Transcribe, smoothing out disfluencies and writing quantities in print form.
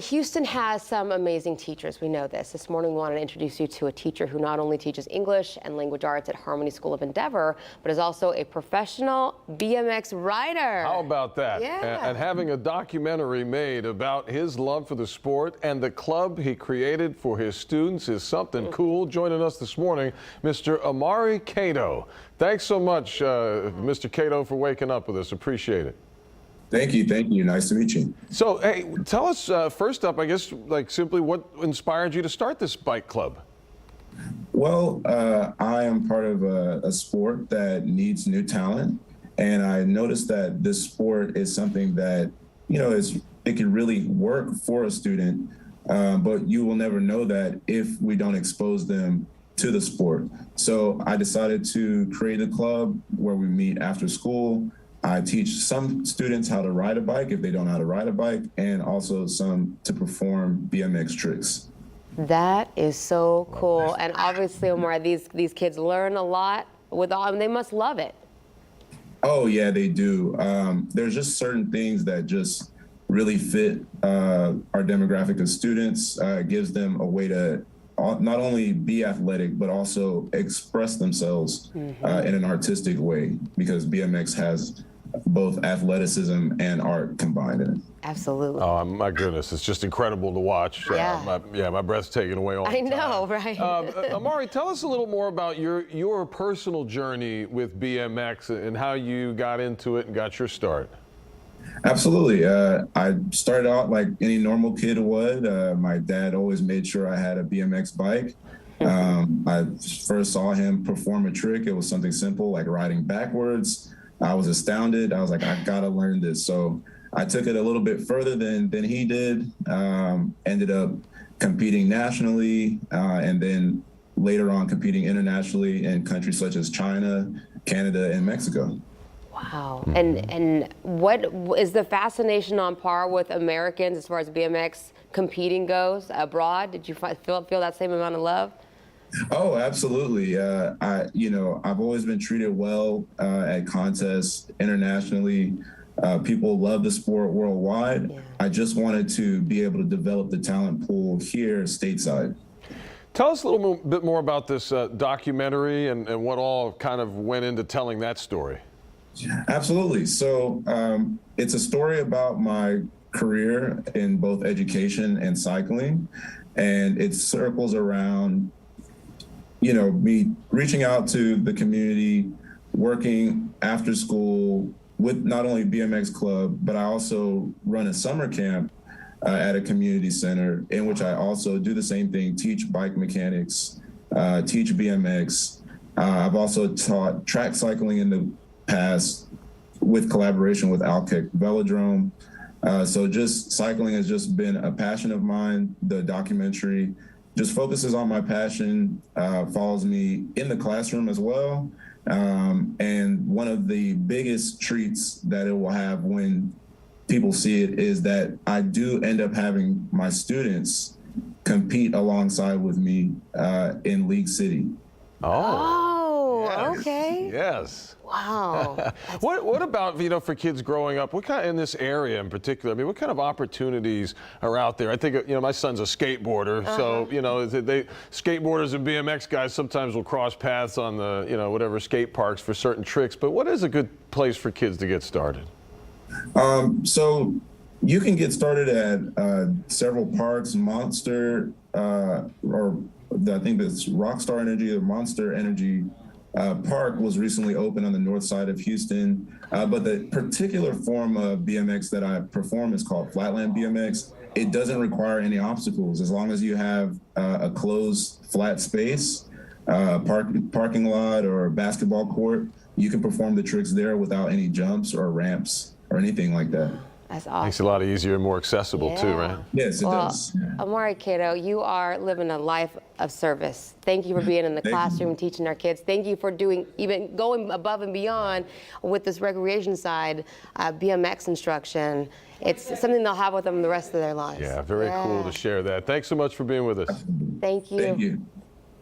Houston has some amazing teachers. We know this. This morning we wanted to introduce you to a teacher who not only teaches English and language arts at Harmony School of Endeavor, but is also a professional BMX rider. How about that? Yeah. And having a documentary made about his love for the sport and the club he created for his students is something cool. Joining us this morning, Mr. Omari Cato. Thanks so much, Mr. Cato, for waking up with us. Appreciate it. Thank you. Thank you. Nice to meet you. So, hey, tell us first up, I guess, like simply what inspired you to start this bike club? Well, I am part of a sport that needs new talent. And I noticed that this sport is something that, it can really work for a student, but you will never know that if we don't expose them to the sport. So I decided to create a club where we meet after school. I teach some students how to ride a bike if they don't know how to ride a bike, and also some to perform BMX tricks. That is so cool. And obviously, Omar, these kids learn a lot with all, and they must love it. Oh yeah, they do. There's just certain things that just really fit our demographic of students. Gives them a way to not only be athletic, but also express themselves in an artistic way, because BMX has both athleticism and art combined in it. Absolutely. Oh, my goodness. It's just incredible to watch. Yeah. My breath's taken away all the time. I know, right? Omari, tell us a little more about your personal journey with BMX and how you got into it and got your start. Absolutely. I started out like any normal kid would. My dad always made sure I had a BMX bike. I first saw him perform a trick. It was something simple like riding backwards. I was astounded. I was like, I gotta learn this. So I took it a little bit further than he did. Ended up competing nationally, and then later on competing internationally in countries such as China, Canada, and Mexico. Wow. And what is the fascination on par with Americans as far as BMX competing goes abroad? Did you feel that same amount of love? Oh, absolutely. I've always been treated well at contests internationally. People love the sport worldwide. Yeah. I just wanted to be able to develop the talent pool here stateside. Tell us a little bit more about this documentary and what all kind of went into telling that story. Absolutely. So it's a story about my career in both education and cycling, and it circles around me reaching out to the community, working after school with not only BMX Club, but I also run a summer camp at a community center in which I also do the same thing, teach bike mechanics, teach BMX. I've also taught track cycling in the past with collaboration with Alkek Velodrome. So just cycling has just been a passion of mine. The documentary just focuses on my passion, follows me in the classroom as well. And one of the biggest treats that it will have when people see it is that I do end up having my students compete alongside with me in League City. Oh, yes. Okay. Yes. Wow. What about, for kids growing up, what kind in this area in particular, what kind of opportunities are out there? I think, my son's a skateboarder, so, skateboarders and BMX guys sometimes will cross paths on the, whatever skate parks for certain tricks, but what is a good place for kids to get started? So you can get started at several parks. Monster, or I think that's Rockstar Energy or Monster Energy Park was recently opened on the north side of Houston. But the particular form of BMX that I perform is called Flatland BMX. It doesn't require any obstacles as long as you have a closed flat space, parking lot or basketball court. You can perform the tricks there without any jumps or ramps or anything like that. That's awesome. Makes it a lot easier and more accessible too, right? Yes, it does. Omari Cato, you are living a life of service. Thank you for being in the classroom teaching our kids. Thank you for even going above and beyond with this recreation side, BMX instruction. It's something they'll have with them the rest of their lives. Yeah, very cool to share that. Thanks so much for being with us. Thank you. Thank you.